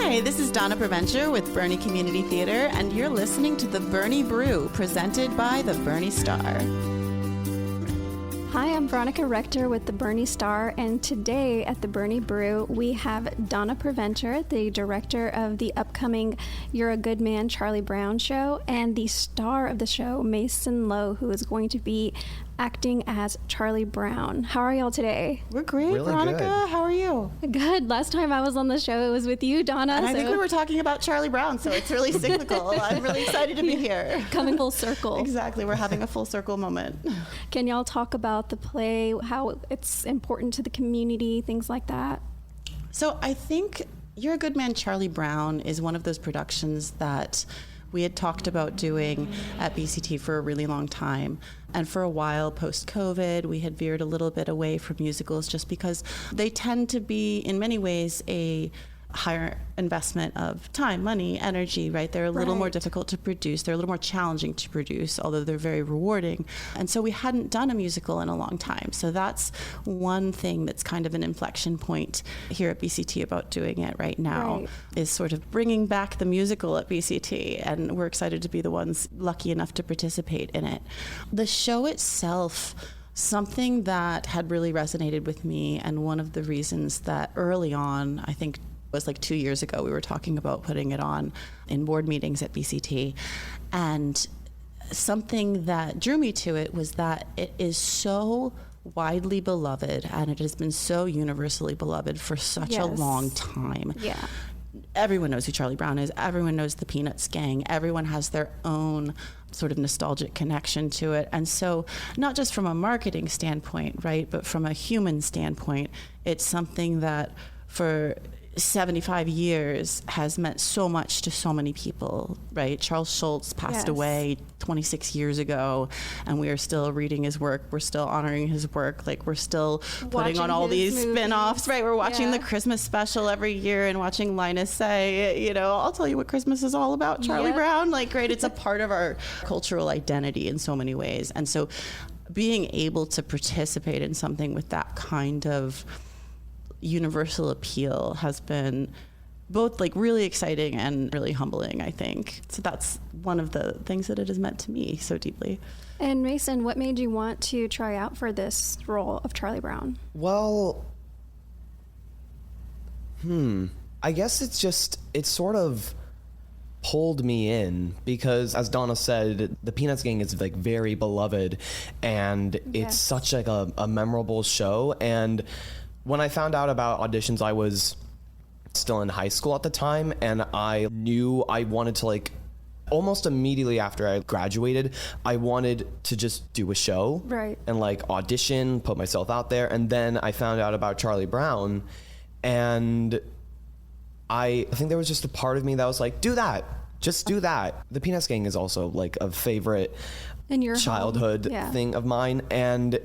Hi, this is Donna Preventure with Boerne Community Theatre, and you're listening to the Brew, presented by the Boerne Star. Hi, I'm Veronica Rector with the Boerne Star, and today at the Boerne Brew, we have Donna Preventure, the director of the upcoming You're a Good Man, Charlie Brown show, and the star of the show, Mason Lowe, who is going to be acting as Charlie Brown. How are y'all today? We're great, really Veronica. Good. How are you? Good. Last time I was on the show, it was with you, Donna. And I think we were talking about Charlie Brown, so it's really cyclical. I'm really excited to be here. Coming full circle. Exactly. We're having a full circle moment. Can y'all talk about the play, how it's important to the community, things like that? So I think You're a Good Man, Charlie Brown is one of those productions that we had talked about doing at BCT for a really long time. And for a while, post-COVID, we had veered a little bit away from musicals just because they tend to be, in many ways, a higher investment of time, money, energy, right? They're a little more difficult to produce. They're a little more challenging to produce, although they're very rewarding. And so we hadn't done a musical in a long time. So that's one thing that's kind of an inflection point here at BCT about doing it right now, is sort of bringing back the musical at BCT. And we're excited to be the ones lucky enough to participate in it. The show itself, something that had really resonated with me, and one of the reasons that early on, I think was like 2 years ago, we were talking about putting it on in board meetings at BCT. And something that drew me to it was that it is so widely beloved, and it has been so universally beloved for such a long time. Yeah. Everyone knows who Charlie Brown is. Everyone knows the Peanuts gang. Everyone has their own sort of nostalgic connection to it. And so not just from a marketing standpoint, right, but from a human standpoint, it's something that for 75 years has meant so much to so many people, right? Charles Schulz passed away 26 years ago, and we are still reading his work. We're still honoring his work. Like, we're still putting on all these spin-offs, right? We're watching the Christmas special every year and watching Linus say, you know, I'll tell you what Christmas is all about, Charlie Brown. Like, great. It's a part of our cultural identity in so many ways. And so being able to participate in something with that kind of universal appeal has been both like really exciting and really humbling, I think. So that's one of the things that it has meant to me so deeply. And Mason, what made you want to try out for this role of Charlie Brown? Well, I guess it sort of pulled me in because, as Donna said, the Peanuts gang is like very beloved, and it's such like a memorable show. And when I found out about auditions, I was still in high school at the time, and I knew I wanted to, like, almost immediately after I graduated, I wanted to just do a show and like audition, put myself out there. And then I found out about Charlie Brown, and I think there was just a part of me that was like, do that. Just do that. The Peanuts gang is also like a favorite in your childhood thing of mine. And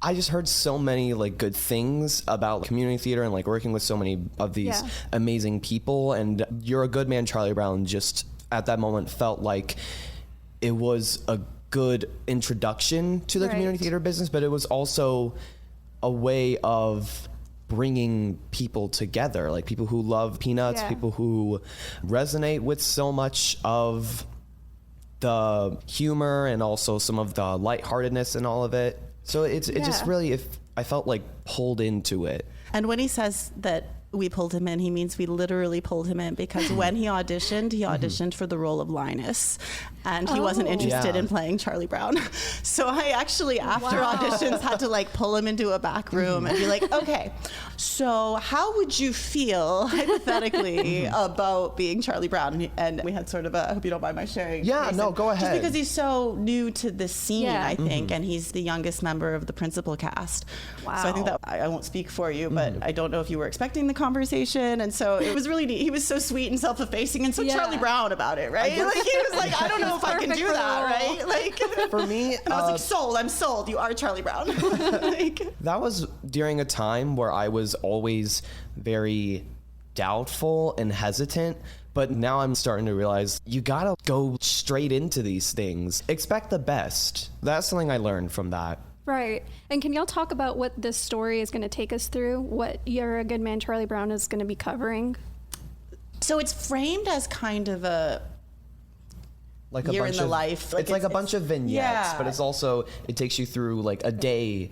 I just heard so many like good things about community theater and like working with so many of these amazing people. And You're a Good Man, Charlie Brown just at that moment felt like it was a good introduction to the community theater business, but it was also a way of bringing people together, like people who love Peanuts, people who resonate with so much of the humor and also some of the lightheartedness and all of it. So it just really, I felt like pulled into it. And when he says that we pulled him in, he means we literally pulled him in, because when he auditioned for the role of Linus, and he wasn't interested in playing Charlie Brown. So I actually, after auditions, had to like pull him into a back room and be like, okay, so how would you feel hypothetically about being Charlie Brown? And we had sort of I hope you don't mind my sharing. Yeah, Mason, no, go ahead. Just because he's so new to the scene, I think, and he's the youngest member of the principal cast. Wow. So I think that, I won't speak for you, but I don't know if you were expecting the conversation. And so it was really neat. He was so sweet and self-effacing and so Charlie Brown about it, right? Like, he was like, I don't know if I can do that, right? Like, for me, and I was like, sold. I'm sold. You are Charlie Brown. Like, that was during a time where I was always very doubtful and hesitant. But now I'm starting to realize you gotta go straight into these things. Expect the best. That's something I learned from that. Right. And can y'all talk about what this story is going to take us through? What You're a Good Man, Charlie Brown is going to be covering? So it's framed as kind of a like a year bunch in the of life. It's like a bunch of vignettes, yeah. but it's also, it takes you through like a day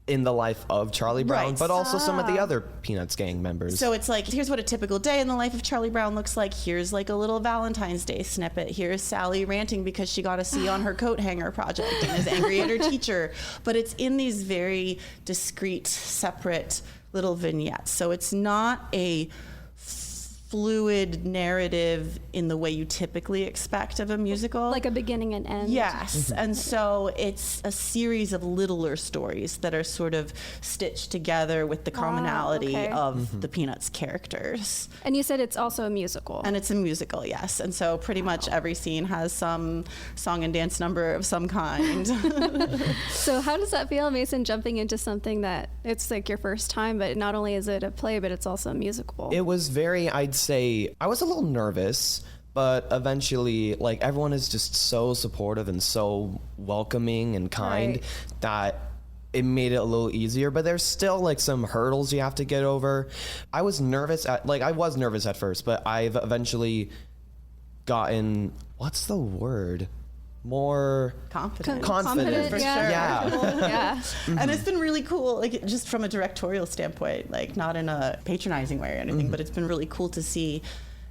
in the life of Charlie Brown, Right. but also some of the other Peanuts gang members. So it's like, here's what a typical day in the life of Charlie Brown looks like. Here's like a little Valentine's Day snippet. Here's Sally ranting because she got a C on her coat hanger project and is angry at her teacher. But it's in these very discrete, separate little vignettes. So it's not a fluid narrative in the way you typically expect of a musical. Like a beginning and end. Yes. And so it's a series of littler stories that are sort of stitched together with the commonality okay. of the Peanuts characters. And you said it's also a musical. And it's a musical, yes. And so pretty much every scene has some song and dance number of some kind. So how does that feel, Mason, jumping into something that it's like your first time, but not only is it a play, but it's also a musical? It was very, I'd say, I was a little nervous, but eventually, like, everyone is just so supportive and so welcoming and kind Right. that it made it a little easier, but there's still like some hurdles you have to get over. I was nervous at first, but I've eventually gotten, what's the word? More Confident. confident. For yeah. sure. Yeah. Yeah. And it's been really cool, like just from a directorial standpoint, like not in a patronizing way or anything, but it's been really cool to see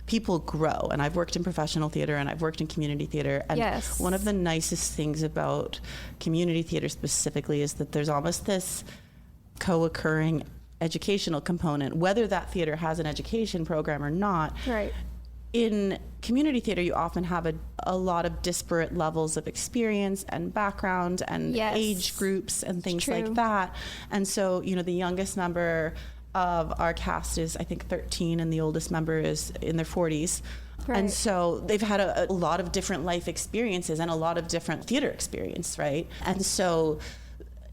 people grow. And I've worked in professional theater and I've worked in community theater. And Yes. one of the nicest things about community theater specifically is that there's almost this co-occurring educational component, whether that theater has an education program or not. Right. In community theater, you often have a lot of disparate levels of experience and background and Yes. age groups and things True. like that. And so, you know, the youngest member of our cast is, I think, 13, and the oldest member is in their 40s. Right. And so they've had a lot of different life experiences and a lot of different theater experience, right? And so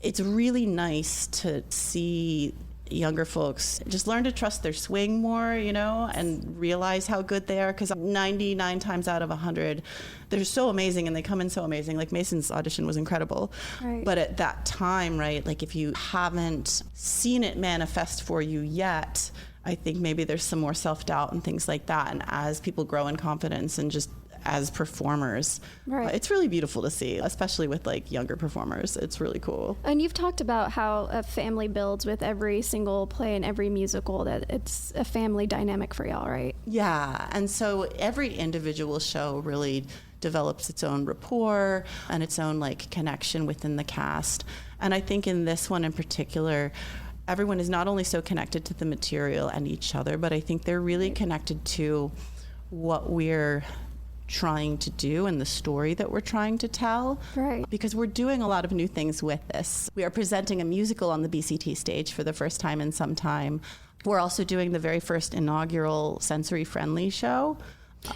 it's really nice to see younger folks just learn to trust their swing more, you know, and realize how good they are, because 99 times out of 100 they're so amazing and they come in so amazing. Like Mason's audition was incredible. Right. But at that time, right, like if you haven't seen it manifest for you yet, I think maybe there's some more self-doubt and things like that. And as people grow in confidence and just as performers, Right. it's really beautiful to see, especially with like younger performers. It's really cool. And you've talked about how a family builds with every single play and every musical, that it's a family dynamic for y'all, right? Yeah, and so every individual show really develops its own rapport and its own like connection within the cast. And I think in this one in particular, everyone is not only so connected to the material and each other, but I think they're really connected to what we're trying to do and the story that we're trying to tell. Right. Because we're doing a lot of new things with this. We are presenting a musical on the BCT stage for the first time in some time. We're also doing the very first inaugural sensory-friendly show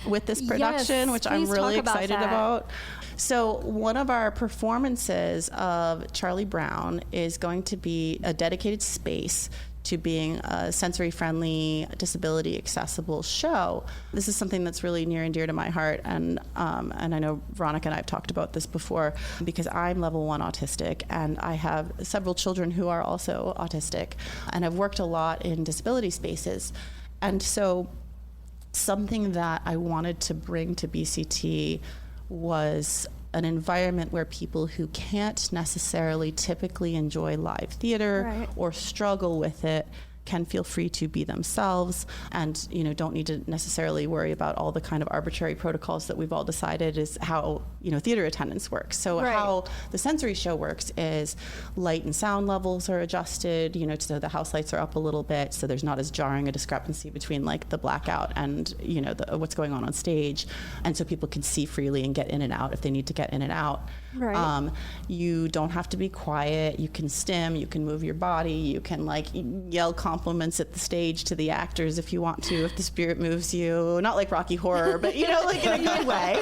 with this production, Yes, which I'm please really talk about excited that. about. So one of our performances of Charlie Brown is going to be a dedicated space to being a sensory-friendly, disability-accessible show. This is something that's really near and dear to my heart, and I know Veronica and I have talked about this before, because I'm level 1 autistic, and I have several children who are also autistic, and I've worked a lot in disability spaces. And so something that I wanted to bring to BCT was an environment where people who can't necessarily typically enjoy live theater Right. or struggle with it can feel free to be themselves, and you know, don't need to necessarily worry about all the kind of arbitrary protocols that we've all decided is how, you know, theater attendance works. So Right. how the sensory show works is light and sound levels are adjusted, you know, so the house lights are up a little bit, so there's not as jarring a discrepancy between like the blackout and, you know, what's going on stage, and so people can see freely and get in and out if they need to get in and out. Right. You don't have to be quiet. You can stim. You can move your body. You can like yell compliments at the stage to the actors if you want to, if the spirit moves you. Not like Rocky Horror, but you know, like in a good way.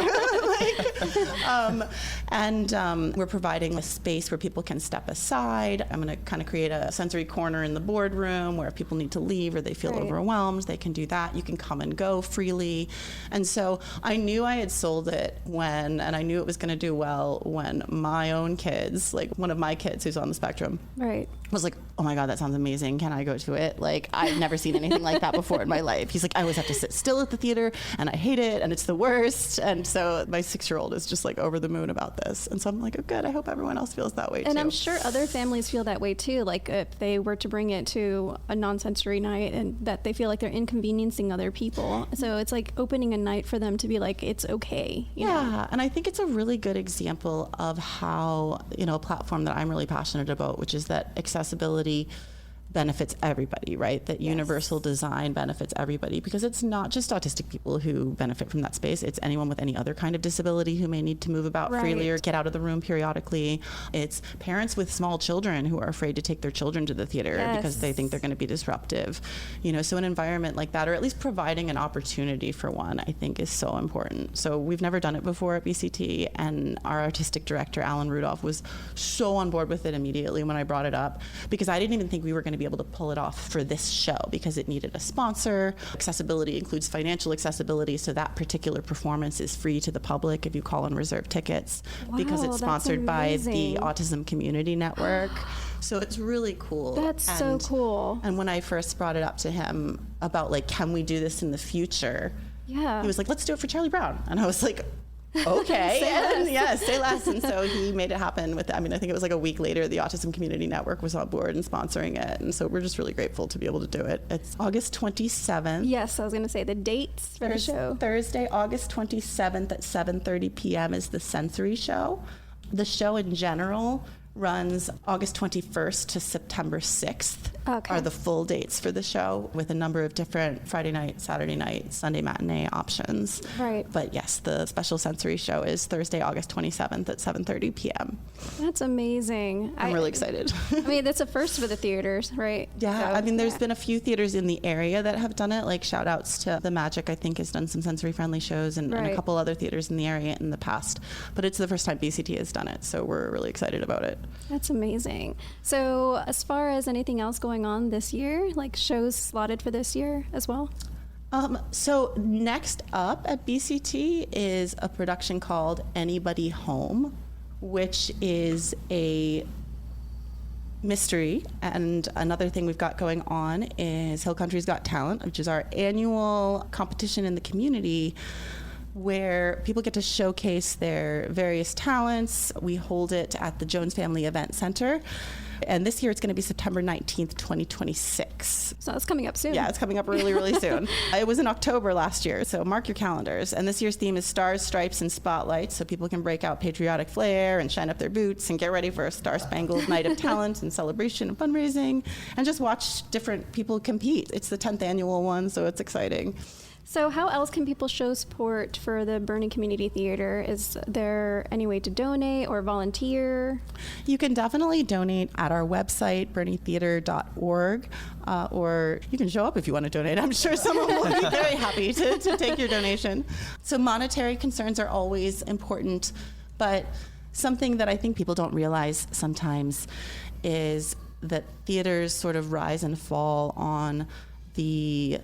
We're providing a space where people can step aside. I'm going to kind of create a sensory corner in the boardroom where if people need to leave or they feel Right. overwhelmed, they can do that. You can come and go freely. And so I knew I had sold it and I knew it was going to do well when my own kids, like one of my kids who's on the spectrum, Right. was like, oh my God, that sounds amazing. Can I go to it? Like, I've never seen anything like that before in my life. He's like, I always have to sit still at the theater and I hate it and it's the worst. And so my 6-year-old is just like over the moon about this. And so I'm like, oh good, I hope everyone else feels that way too. And I'm sure other families feel that way too. Like if they were to bring it to a non-sensory night and that they feel like they're inconveniencing other people. So it's like opening a night for them to be like, it's okay. You know? And I think it's a really good example of how, a platform that I'm really passionate about, which is that accessibility benefits everybody, right? That universal design benefits everybody, because it's not just autistic people who benefit from that space. It's anyone with any other kind of disability who may need to move about freely or get out of the room periodically. It's parents with small children who are afraid to take their children to the theater because they think they're going to be disruptive. So an environment like that, or at least providing an opportunity for one, I think is so important. So we've never done it before at BCT, and our artistic director, Alan Rudolph, was so on board with it immediately when I brought it up, because I didn't even think we were going to be able to pull it off for this show, because it needed a sponsor. Accessibility includes financial accessibility, so that particular performance is free to the public if you call and reserve tickets, because it's sponsored by the Autism Community Network. So it's really cool. That's so cool. And when I first brought it up to him about like, can we do this in the future? Yeah. He was like, let's do it for Charlie Brown. And I was like, okay. Say less. And so he made it happen with, I think it was like a week later, the Autism Community Network was on board and sponsoring it. And so we're just really grateful to be able to do it. It's August 27th. Yes, I was going to say the dates for the show. Thursday, August 27th at 7:30 p.m. is the sensory show. The show in general runs August 21st to September 6th are the full dates for the show, with a number of different Friday night, Saturday night, Sunday matinee options. Right. But yes, the special sensory show is Thursday, August 27th at 7:30 p.m. That's amazing. I'm really excited. That's a first for the theaters, right? Yeah, there's been a few theaters in the area that have done it, like shout outs to The Magic, I think, has done some sensory friendly shows, and a couple other theaters in the area in the past. But it's the first time BCT has done it, so we're really excited about it. That's amazing. So as far as anything else going on this year, like shows slotted for this year as well? So next up at BCT is a production called Anybody Home, which is a mystery. And another thing we've got going on is Hill Country's Got Talent, which is our annual competition in the community where people get to showcase their various talents. We hold it at the Jones Family Event Center. And this year it's going to be September 19th, 2026. So it's coming up soon. Yeah, it's coming up really, really soon. It was in October last year, so mark your calendars. And this year's theme is Stars, Stripes, and Spotlights, so people can break out patriotic flair and shine up their boots and get ready for a star-spangled night of talent and celebration and fundraising, and just watch different people compete. It's the 10th annual one, so it's exciting. So how else can people show support for the Boerne Community Theater? Is there any way to donate or volunteer? You can definitely donate at our website, boernetheater.org, or you can show up if you want to donate. I'm sure someone will be very happy to take your donation. So monetary concerns are always important, but something that I think people don't realize sometimes is that theaters sort of rise and fall on the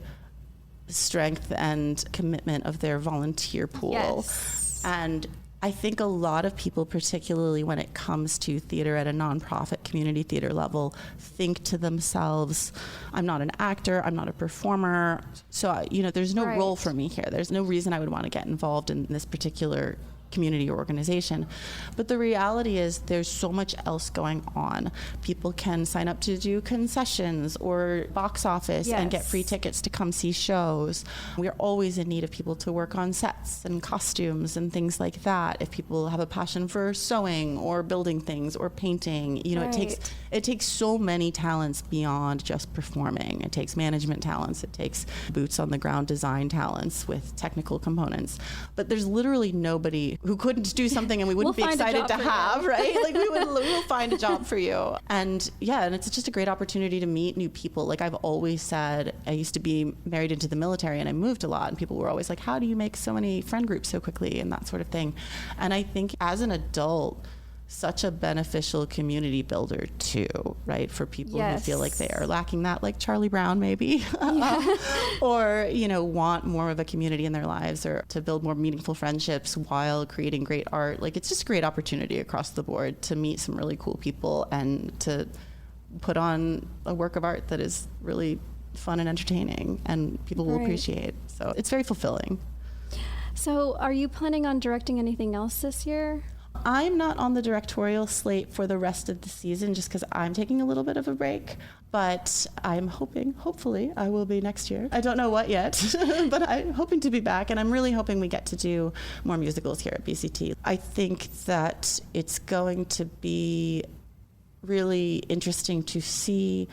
strength and commitment of their volunteer pool. Yes. And I think a lot of people, particularly when it comes to theater at a nonprofit community theater level, think to themselves, I'm not an actor, I'm not a performer, so there's no role for me here. There's no reason I would want to get involved in this particular community or organization. But the reality is there's so much else going on. People can sign up to do concessions or box office and get free tickets to come see shows. We're always in need of people to work on sets and costumes and things like that. If people have a passion for sewing or building things or painting, it takes so many talents beyond just performing. It takes management talents, it takes boots on the ground design talents with technical components. But there's literally nobody who couldn't do something and we wouldn't be excited to have, right? Like we'll find a job for you. And and it's just a great opportunity to meet new people. Like I've always said, I used to be married into the military and I moved a lot, and people were always like, how do you make so many friend groups so quickly and that sort of thing. And I think as an adult, such a beneficial community builder too, right? For people who feel like they are lacking that, like Charlie Brown maybe, or, want more of a community in their lives, or to build more meaningful friendships while creating great art. Like it's just a great opportunity across the board to meet some really cool people and to put on a work of art that is really fun and entertaining and people will appreciate. So it's very fulfilling. So are you planning on directing anything else this year? I'm not on the directorial slate for the rest of the season just because I'm taking a little bit of a break, but I'm hopefully I will be next year. I don't know what yet, but I'm hoping to be back, and I'm really hoping we get to do more musicals here at BCT. I think that it's going to be really interesting to see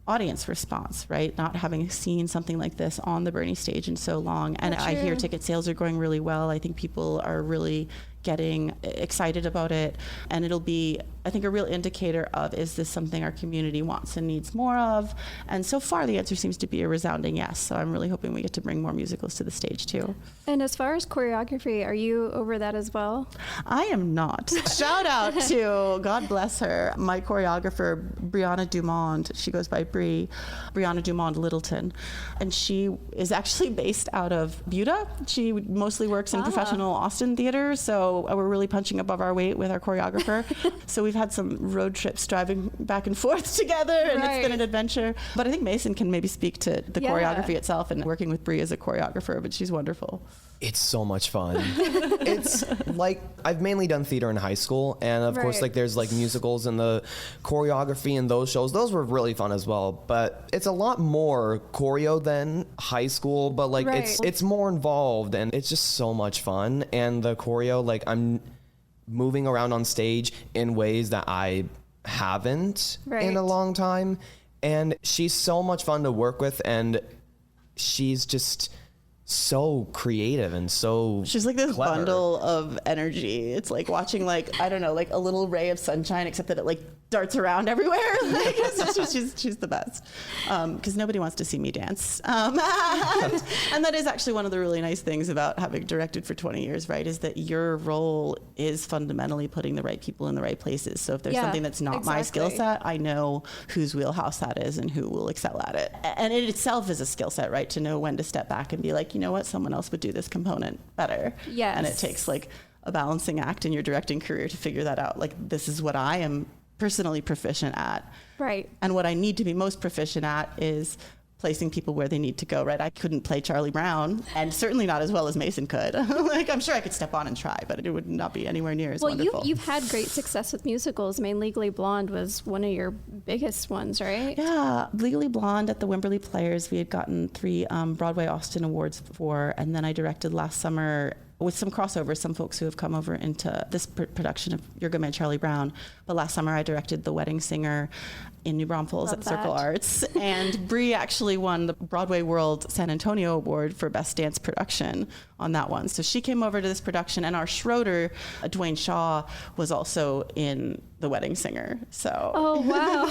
audience response, right? Not having seen something like this on the Boerne stage in so long. And I hear ticket sales are going really well. I think people are really getting excited about it. And it'll be, I think, a real indicator of, is this something our community wants and needs more of? And so far, the answer seems to be a resounding yes. So I'm really hoping we get to bring more musicals to the stage, too. And as far as choreography, are you over that as well? I am not. Shout out to, God bless her, my choreographer, Bri Dumond. She goes by Bri Dumond-Littleton. And she is actually based out of Buda. She mostly works in professional Austin theater. So we're really punching above our weight with our choreographer. So we've had some road trips driving back and forth together, and it's been an adventure. But I think Mason can maybe speak to the choreography itself and working with Bri as a choreographer, but she's wonderful. It's so much fun. It's like, I've mainly done theater in high school, and of course, like, there's like musicals and the choreography in those shows. Those were really fun as well, but it's a lot more choreo than high school, but like it's more involved, and it's just so much fun. And the choreo, like, I'm moving around on stage in ways that I haven't in a long time, and she's so much fun to work with, and she's just so creative and so she's like this clever. Bundle of energy. It's like watching, like, I don't know, like a little ray of sunshine, except that it like darts around everywhere. Like, she's the best, because nobody wants to see me dance, and that is actually one of the really nice things about having directed for 20 years, right, is that your role is fundamentally putting the right people in the right places. So if there's something that's not my skill set, I know whose wheelhouse that is and who will excel at it. And it itself is a skill set, right, to know when to step back and be like, you know what, someone else would do this component better. Yes. And it takes like a balancing act in your directing career to figure that out. Like, this is what I am personally proficient at. Right. And what I need to be most proficient at is placing people where they need to go, right? I couldn't play Charlie Brown, and certainly not as well as Mason could. Like, I'm sure I could step on and try, but it would not be anywhere near as wonderful. Well, you've had great success with musicals. I mean, Legally Blonde was one of your biggest ones, right? Yeah, Legally Blonde at the Wimberley Players, we had gotten 3 Broadway Austin Awards for, and then I directed last summer with some crossovers, some folks who have come over into this production of Your Good Man, Charlie Brown. But last summer I directed The Wedding Singer in New Braunfels at Circle Arts. And Bri actually won the Broadway World San Antonio Award for Best Dance Production on that one. So she came over to this production, and our Schroeder, Dwayne Shaw, was also in The Wedding Singer. So. Oh, wow.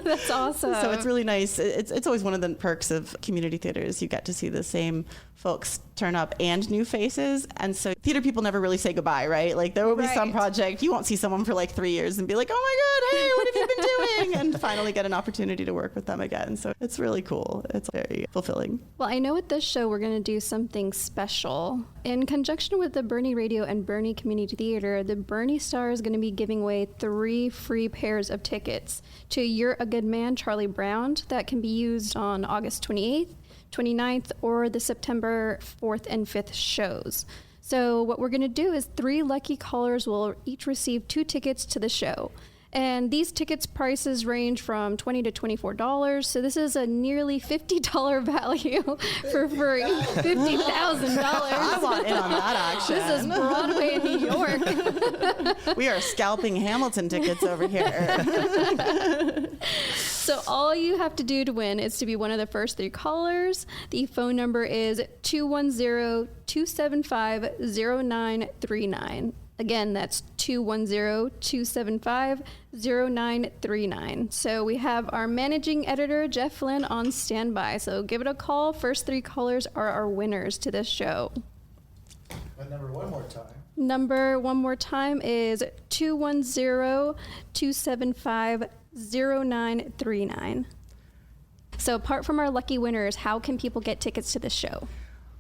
That's awesome. So it's really nice. It's always one of the perks of community theaters. You get to see the same folks turn up and new faces. And so theater people never really say goodbye, right? Like, there will be some project, you won't see someone for like 3 years and be like, oh my God, hey, what have you been doing? And finally get an opportunity to work with them again. So it's really cool. It's very fulfilling. Well, I know with this show, we're going to do something special. In conjunction with the Boerne Radio and Boerne Community Theater, the Boerne Star is going to be giving away 3 free pairs of tickets to You're a Good Man, Charlie Brown, that can be used on August 28th, 29th, or the September 4th and 5th shows. So what we're going to do is 3 lucky callers will each receive 2 tickets to the show. And these tickets prices range from $20 to $24. So this is a nearly $50 value for free. $50,000. I want in on that action. This is Broadway in New York. We are scalping Hamilton tickets over here. So all you have to do to win is to be one of the first 3 callers. The phone number is 210-275-0939. Again, that's 210-275-0939. So we have our managing editor, Jeff Flynn, on standby. So give it a call. First 3 callers are our winners to this show. That number one more time. Number one more time is 210-275-0939. So apart from our lucky winners, how can people get tickets to this show?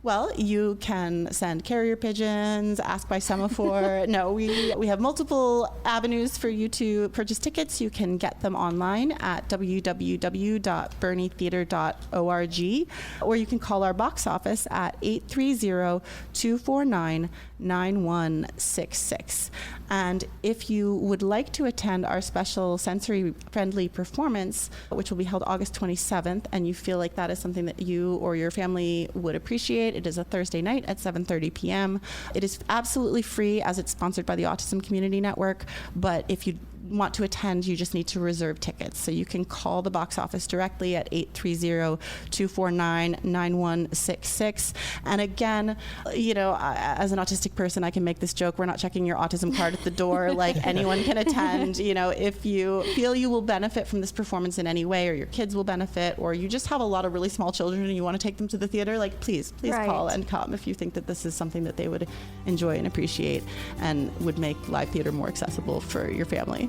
Well, you can send carrier pigeons, ask by semaphore. No, we have multiple avenues for you to purchase tickets. You can get them online at www.boernetheater.org, or you can call our box office at 830-249-9166. And if you would like to attend our special sensory-friendly performance, which will be held August 27th, and you feel like that is something that you or your family would appreciate, it is a Thursday night at 7:30 p.m. It is absolutely free as it's sponsored by the Autism Community Network, but if you want to attend, you just need to reserve tickets. So you can call the box office directly at 830-249-9166. And again, as an autistic person, I can make this joke. We're not checking your autism card at the door. Like, anyone can attend. If you feel you will benefit from this performance in any way, or your kids will benefit, or you just have a lot of really small children and you want to take them to the theater, like, please Right. call and come if you think that this is something that they would enjoy and appreciate and would make live theater more accessible for your family.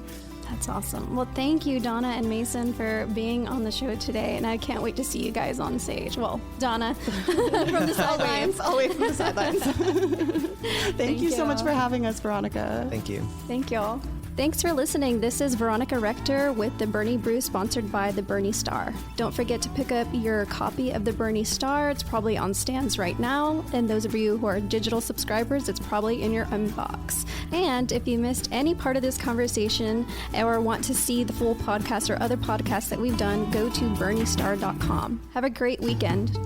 That's awesome. Well, thank you, Donna and Mason, for being on the show today, and I can't wait to see you guys on stage. Well, Donna from the sidelines. I'll wait from the sidelines. Thank you so much for having us, Veronica. Thank you. Thank y'all. Thanks for listening. This is Veronica Rector with the Bernie Brew, sponsored by the Bernie Star. Don't forget to pick up your copy of the Bernie Star. It's probably on stands right now. And those of you who are digital subscribers, it's probably in your inbox. And if you missed any part of this conversation or want to see the full podcast or other podcasts that we've done, go to berniestar.com. Have a great weekend.